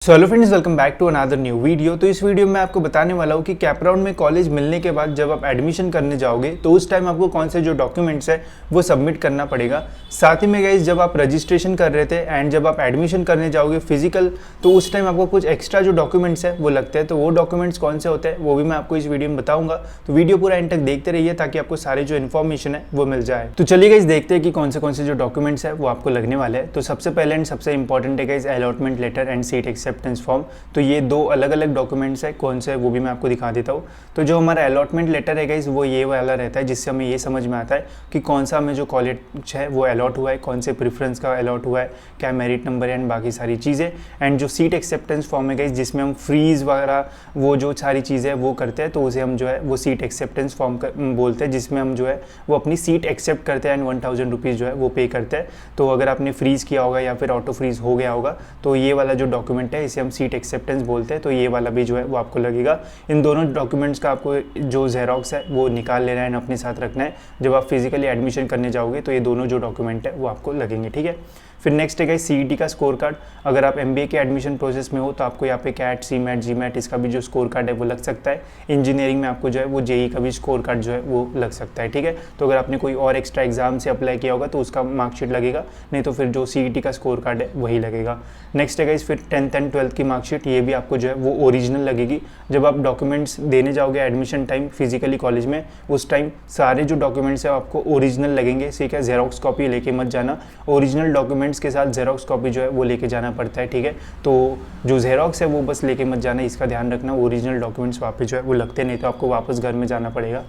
So hello friends, welcome back to another new video. तो इस video में आपको बताने वाला हूँ कि कैप राउंड में कॉलेज मिलने के बाद जब आप एडमिशन करने जाओगे तो उस टाइम आपको कौन से जो डॉक्यूमेंट्स है वो सबमिट करना पड़ेगा। साथ ही में गाइस, जब आप रजिस्ट्रेशन कर रहे थे एंड जब आप एडमिशन करने जाओगे फिजिकल, तो उस टाइम आपको कुछ एक्स्ट्रा जो डॉक्यूमेंट्स है वो लगते हैं। तो वो डॉक्यूमेंट्स कौन से होते हैं वो भी मैं आपको इस वीडियो में बताऊँगा। तो वीडियो पूरा एंड तक देखते रहिए ताकि आपको सारी जो इन्फॉर्मेशन है वो मिल जाए। तो चलिए गाइस, देखते हैं कि कौन से जो डॉक्यूमेंट्स है वो आपको लगने वाले हैं। तो सबसे पहले एंड सबसे इंपॉर्टेंट है guys allotment letter and seat acceptance form. तो ये दो अलग अलग डॉक्यूमेंट्स है, कौन से वो भी मैं आपको दिखा देता हूँ। तो जो हमारा अलॉटमेंट लेटर है गाइस वो ये वाला रहता है, जिससे हमें ये समझ में आता है कि कौन सा हमें जो कॉलेज है वो अलॉट हुआ है, कौन से प्रेफरेंस का अलॉट हुआ है, क्या मेरिट नंबर है एंड बाकी सारी चीज़ें। एंड जो सीट एक्सेप्टेंस फॉर्म है गाइस, जिसमें हम फ्रीज वगैरह वो जो सारी चीज़ें वो करते हैं, तो उसे हम जो है वो सीट एक्सेप्टेंस फॉर्म बोलते हैं, जिसमें हम जो है वो अपनी सीट एक्सेप्ट करते हैं एंड 1000 रुपीज़ जो है वो पे करते हैं। तो अगर आपने फ्रीज़ किया होगा या फिर ऑटो फ्रीज़ हो गया होगा तो ये वाला जो डॉक्यूमेंट है इसे हम सीट एक्सेप्टेंस बोलते हैं। तो ये वाला भी जो है वो आपको लगेगा। इन दोनों डॉक्यूमेंट्स का आपको जो जेरोक्स है वो निकाल लेना है, अपने साथ रखना है। जब आप फिजिकली एडमिशन करने जाओगे तो ये दोनों जो डॉक्यूमेंट है वो आपको लगेंगे, ठीक है। फिर नेक्स्ट है सीईटी का स्कोर कार्ड। अगर आप एमबीए के एडमिशन प्रोसेस में हो तो आपको यहाँ पे कैट, सीमैट, जीमैट इसका भी जो स्कोर कार्ड है वो लग सकता है। इंजीनियरिंग में आपको जो है वो जेई का भी स्कोर कार्ड जो है वो लग सकता है, ठीक है। तो अगर आपने कोई और एक्स्ट्रा एग्जाम से अप्लाई किया होगा तो उसका मार्कशीट लगेगा, नहीं तो फिर जो सीईटी का स्कोर कार्ड है वही लगेगा। नेक्स्ट है फिर 10th एंड 12th की मार्कशीट, ये भी आपको जो है वो ओरिजिनल लगेगी। जब आप डॉक्यूमेंट्स देने जाओगे एडमिशन टाइम फिजिकली कॉलेज में, उस टाइम सारे जो डॉक्यूमेंट्स है आपको ओरिजिनल लगेंगे। ठीक है, जेरोक्स कॉपी लेके मत जाना, ओरिजिनल डॉक्यूमेंट्स के साथ जेरोक्स कॉपी जो है वो लेके जाना पड़ता है, ठीक है। तो जो जेरोक्स है वो बस लेके मत जाना, इसका ध्यान रखना। ओरिजिनल डॉक्यूमेंट्स वहाँ पे जो है वो लगते नहीं, तो आपको वापस घर में जाना पड़ेगा।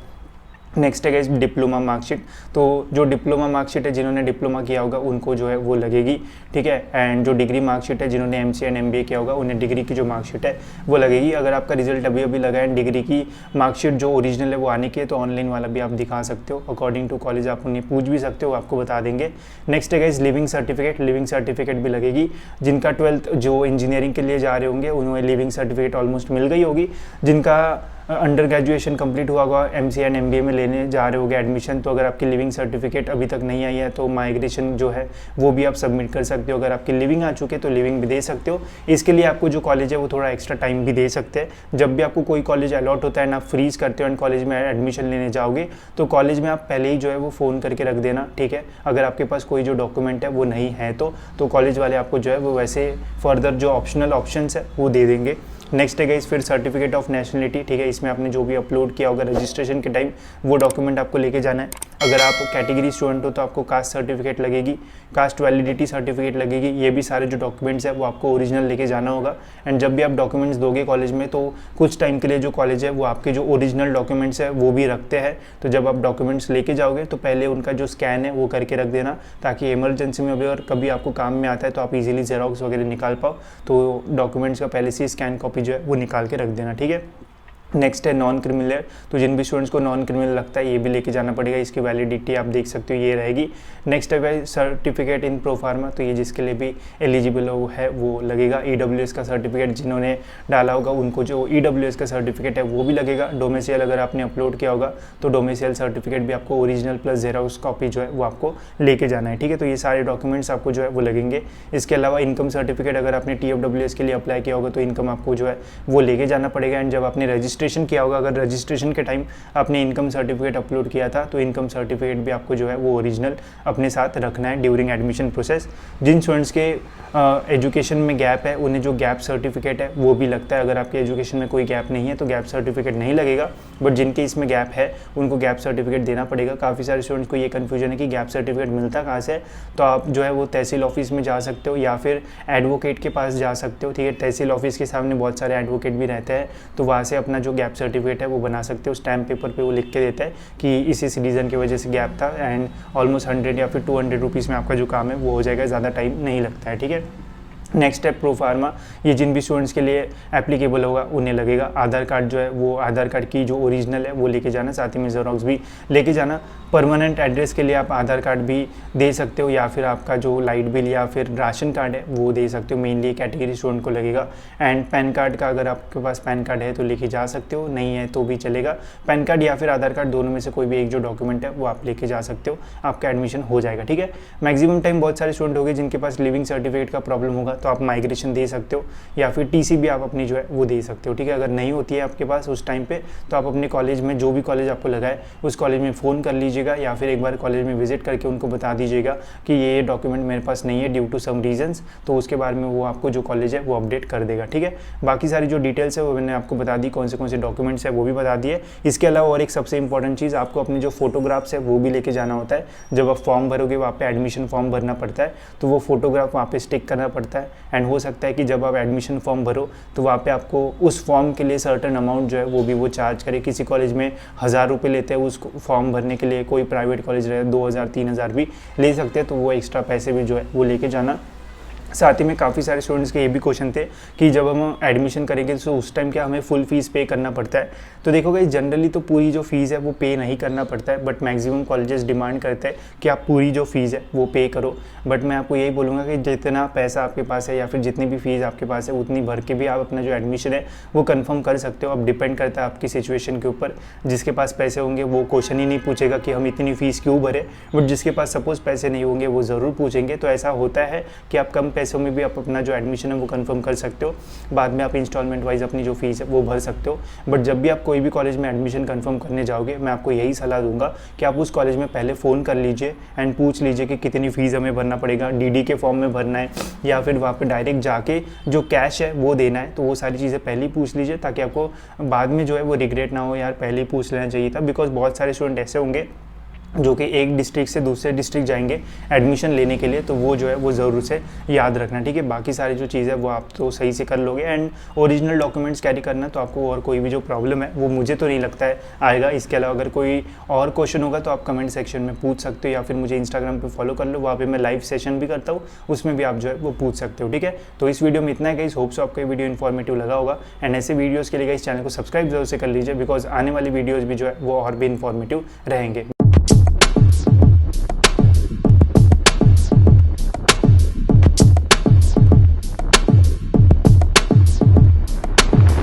नेक्स्ट है गाइस डिप्लोमा मार्कशीट। तो जो डिप्लोमा मार्कशीट है, जिन्होंने डिप्लोमा किया होगा उनको जो है वो लगेगी, ठीक है। एंड जो डिग्री मार्कशीट है, जिन्होंने एमसीए एंड एमबीए किया होगा उन्हें डिग्री की जो मार्कशीट है वो लगेगी। अगर आपका रिजल्ट अभी अभी लगा है, डिग्री की मार्कशीट जो ओरिजिनल है वो आने की है, तो ऑनलाइन वाला भी आप दिखा सकते हो। अकॉर्डिंग टू कॉलेज आप उन्हें पूछ भी सकते हो, आपको बता देंगे। नेक्स्ट है guys leaving certificate. Leaving certificate भी लगेगी। जिनका 12th जो इंजीनियरिंग के लिए जा रहे होंगे उन्हें लिविंग सर्टिफिकेट ऑलमोस्ट मिल गई होगी। जिनका अंडर ग्रेजुएशन कंप्लीट हुआ होगा, एमसीए एंड एमबीए में लेने जा रहे होगे एडमिशन, तो अगर आपकी लिविंग सर्टिफिकेट अभी तक नहीं आई है तो माइग्रेशन जो है वो भी आप सबमिट कर सकते हो। अगर आपकी लिविंग आ चुके तो लिविंग भी दे सकते हो। इसके लिए आपको जो कॉलेज है वो थोड़ा एक्स्ट्रा टाइम भी दे सकते हैं। जब भी आपको कोई कॉलेज अलॉट होता है ना, आप फ्रीज करते हो एंड कॉलेज में एडमिशन लेने जाओगे तो कॉलेज में आप पहले ही जो है वो फ़ोन करके रख देना, ठीक है। अगर आपके पास कोई जो डॉक्यूमेंट है वो नहीं है तो कॉलेज वाले आपको जो है वो वैसे फर्दर जो ऑप्शनल ऑप्शंस है वो दे देंगे। नेक्स्ट है गाइस फिर सर्टिफिकेट ऑफ नेशनलिटी, ठीक है। इसमें आपने जो भी अपलोड किया होगा रजिस्ट्रेशन के टाइम वो डॉक्यूमेंट आपको लेके जाना है। अगर आप कैटेगरी स्टूडेंट हो तो आपको कास्ट सर्टिफिकेट लगेगी, कास्ट वैलिडिटी सर्टिफिकेट लगेगी। ये भी सारे जो डॉक्यूमेंट्स है वो आपको ओरिजिनल लेके जाना होगा। एंड जब भी आप डॉक्यूमेंट्स दोगे कॉलेज में तो कुछ टाइम के लिए जो कॉलेज है वो आपके जो ओरिजिनल डॉक्यूमेंट्स है वो भी रखते हैं। तो जब आप डॉक्यूमेंट्स लेके जाओगे तो पहले उनका जो स्कैन है वो करके रख देना, ताकि इमरजेंसी में अगर कभी आपको काम में आता है तो आप इजीली जेरोक्स वगैरह निकाल पाओ। तो डॉक्यूमेंट्स का पहले से स्कैन कॉपी जो है वो निकाल के रख देना, ठीक है। नेक्स्ट है नॉन क्रिमिनल। तो जिन भी स्टूडेंट्स को नॉन क्रिमिनल लगता है ये भी लेके जाना पड़ेगा। इसकी वैलिडिटी आप देख सकते हो ये रहेगी। नेक्स्ट है सर्टिफिकेट इन प्रोफार्मा। तो ये जिसके लिए भी एलिजिबल है वो लगेगा। ईडब्ल्यूएस का सर्टिफिकेट जिन्होंने डाला होगा उनको जो ईडब्ल्यूएस का सर्टिफिकेट है वो भी लगेगा। डोमिसाइल अगर आपने अपलोड किया होगा तो डोमिसाइल सर्टिफिकेट भी आपको ओरिजिनल प्लस जेरोक्स कॉपी जो है वो आपको लेके जाना है, ठीक है। तो ये सारे डॉक्यूमेंट्स आपको जो है वो लगेंगे। इसके अलावा इनकम सर्टिफिकेट, अगर आपने TFWS के लिए अप्लाई किया होगा तो इनकम आपको जो है वो लेके जाना पड़ेगा। एंड जब आपने रजिस्ट्रेशन किया होगा, अगर रजिस्ट्रेशन के टाइम आपने इनकम सर्टिफिकेट अपलोड किया था तो इनकम सर्टिफिकेट भी आपको जो है वो ओरिजिनल अपने साथ रखना है ड्यूरिंग एडमिशन प्रोसेस। जिन स्टूडेंट्स के एजुकेशन में गैप है उन्हें जो गैप सर्टिफिकेट है वो भी लगता है। अगर आपके एजुकेशन में कोई गैप नहीं है तो गैप सर्टिफिकेट नहीं लगेगा, बट जिनके इसमें गैप है उनको गैप सर्टिफिकेट देना पड़ेगा। काफ़ी सारे स्टूडेंट्स को ये कन्फ्यूजन है कि गैप सर्टिफिकेट मिलता कहाँ से है। तो आप जो है वो तहसील ऑफिस में जा सकते हो या फिर एडवोकेट के पास जा सकते हो, ठीक है। तहसील ऑफिस के सामने बहुत सारे एडवोकेट भी रहते हैं, तो वहाँ से अपना जो गैप सर्टिफिकेट है वो बना सकते हो। स्टैम्प पेपर पे वो लिख के देता है कि इसी रीज़न की वजह से गैप था। एंड ऑलमोस्ट 100 या फिर 200 रुपीज़ में आपका जो काम है वो हो जाएगा, ज़्यादा टाइम नहीं लगता है, ठीक है। नेक्स्ट है प्रोफार्मा। ये जिन भी स्टूडेंट्स के लिए एप्लीकेबल होगा उन्हें लगेगा। आधार कार्ड जो है वो आधार कार्ड की जो ओरिजिनल है वो लेके जाना, साथ ही में जेरोक्स भी लेके जाना। परमानेंट एड्रेस के लिए आप आधार कार्ड भी दे सकते हो या फिर आपका जो लाइट बिल या फिर राशन कार्ड है वो दे सकते हो। मेनली कैटेगरी स्टूडेंट को लगेगा। एंड पैन कार्ड का अगर आपके पास पैन कार्ड है तो लेके जा सकते हो, नहीं है तो भी चलेगा। पैन कार्ड या फिर आधार कार्ड दोनों में से कोई भी एक जो डॉक्यूमेंट है वो आप लेके जा सकते हो, आपका एडमिशन हो जाएगा, ठीक है। मैक्सिमम टाइम बहुत सारे स्टूडेंट होंगे जिनके पास लिविंग सर्टिफिकेट का प्रॉब्लम होगा तो आप माइग्रेशन दे सकते हो, या फिर टीसी भी आप अपनी जो है वो दे सकते हो, ठीक है। अगर नहीं होती है आपके पास उस टाइम पे तो आप अपने कॉलेज में, जो भी कॉलेज आपको लगा है उस कॉलेज में फ़ोन कर लीजिएगा, या फिर एक बार कॉलेज में विजिट करके उनको बता दीजिएगा कि ये डॉक्यूमेंट मेरे पास नहीं है ड्यू टू सम रीजंस, तो उसके बाद में वो आपको जो कॉलेज है वो अपडेट कर देगा, ठीक है। बाकी सारी जो डिटेल्स है वो मैंने आपको बता दी, कौन से डॉक्यूमेंट्स है वो भी बता दिए। इसके अलावा और एक सबसे इंपॉर्टेंट चीज़, आपको अपनी जो फोटोग्राफ्स है वो भी लेके जाना होता है। जब आप फॉर्म भरोगे वहाँ पे एडमिशन फॉर्म भरना पड़ता है, तो वो फोटोग्राफ वहाँ पे स्टिक करना पड़ता है। एंड हो सकता है कि जब आप एडमिशन फॉर्म भरो तो वहाँ पे आपको उस फॉर्म के लिए सर्टेन अमाउंट जो है वो भी वो चार्ज करे। किसी कॉलेज में 1000 रुपये लेते हैं उस फॉर्म भरने के लिए, कोई प्राइवेट कॉलेज रहे 2000 3000 भी ले सकते हैं, तो वो एक्स्ट्रा पैसे भी जो है वो लेके जाना। साथ ही में काफ़ी सारे स्टूडेंट्स के ये भी क्वेश्चन थे कि जब हम एडमिशन करेंगे तो उस टाइम क्या हमें फुल फीस पे करना पड़ता है। तो देखो गाइस, जनरली तो पूरी जो फीस है वो पे नहीं करना पड़ता है, बट मैक्सिमम कॉलेजेस डिमांड करते हैं कि आप पूरी जो फीस है वो पे करो। बट मैं आपको यही बोलूँगा कि जितना पैसा आपके पास है या फिर जितनी भी फीस आपके पास है उतनी भर के भी आप अपना जो एडमिशन है वो कन्फर्म कर सकते हो। अब डिपेंड करता है आपकी सिचुएशन के ऊपर। जिसके पास पैसे होंगे वो क्वेश्चन ही नहीं पूछेगा कि हम इतनी फ़ीस क्यों भरे, बट जिसके पास सपोज़ पैसे नहीं होंगे वो ज़रूर पूछेंगे। तो ऐसा होता है कि आप कम पैसों में भी आप अपना जो एडमिशन है वो कंफर्म कर सकते हो, बाद में आप इंस्टॉलमेंट वाइज अपनी जो फीस है वो भर सकते हो। बट जब भी आप कोई भी कॉलेज में एडमिशन कंफर्म करने जाओगे, मैं आपको यही सलाह दूंगा कि आप उस कॉलेज में पहले फ़ोन कर लीजिए एंड पूछ लीजिए कि कितनी फ़ीस हमें भरना पड़ेगा, डीडी के फॉर्म में भरना है या फिर वहाँ पर डायरेक्ट जाके जो कैश है वो देना है। तो वो सारी चीज़ें पहले ही पूछ लीजिए ताकि आपको बाद में जो है वो रिग्रेट ना हो, यार पहले ही पूछ लेना चाहिए था। बिकॉज बहुत सारे स्टूडेंट ऐसे होंगे जो कि एक डिस्ट्रिक्ट से दूसरे डिस्ट्रिक्ट जाएंगे एडमिशन लेने के लिए, तो वो जो है वो ज़रूर से याद रखना, ठीक है। बाकी सारी जो चीज़ है वो आप तो सही से कर लोगे। एंड ओरिजिनल डॉक्यूमेंट्स कैरी करना, तो आपको और कोई भी जो प्रॉब्लम है वो मुझे तो नहीं लगता है आएगा। इसके अलावा अगर कोई और क्वेश्चन होगा तो आप कमेंट सेक्शन में पूछ सकते हो, या फिर मुझे इंस्टाग्राम पर फॉलो कर लो, वहाँ पर मैं लाइव सेशन भी करता हूँ, उसमें भी आप जो है वो पूछ सकते हो, ठीक है। तो इस वीडियो में इतना है गाइस, होप सो आपको ये वीडियो इन्फॉर्मेटिव लगा होगा। एंड ऐसे वीडियोज़ के लिए इस चैनल को सब्सक्राइब जरूर से कर लीजिए, बिकॉज आने वाली वीडियोज़ भी जो है वो और भी इन्फॉर्मेटिव रहेंगे।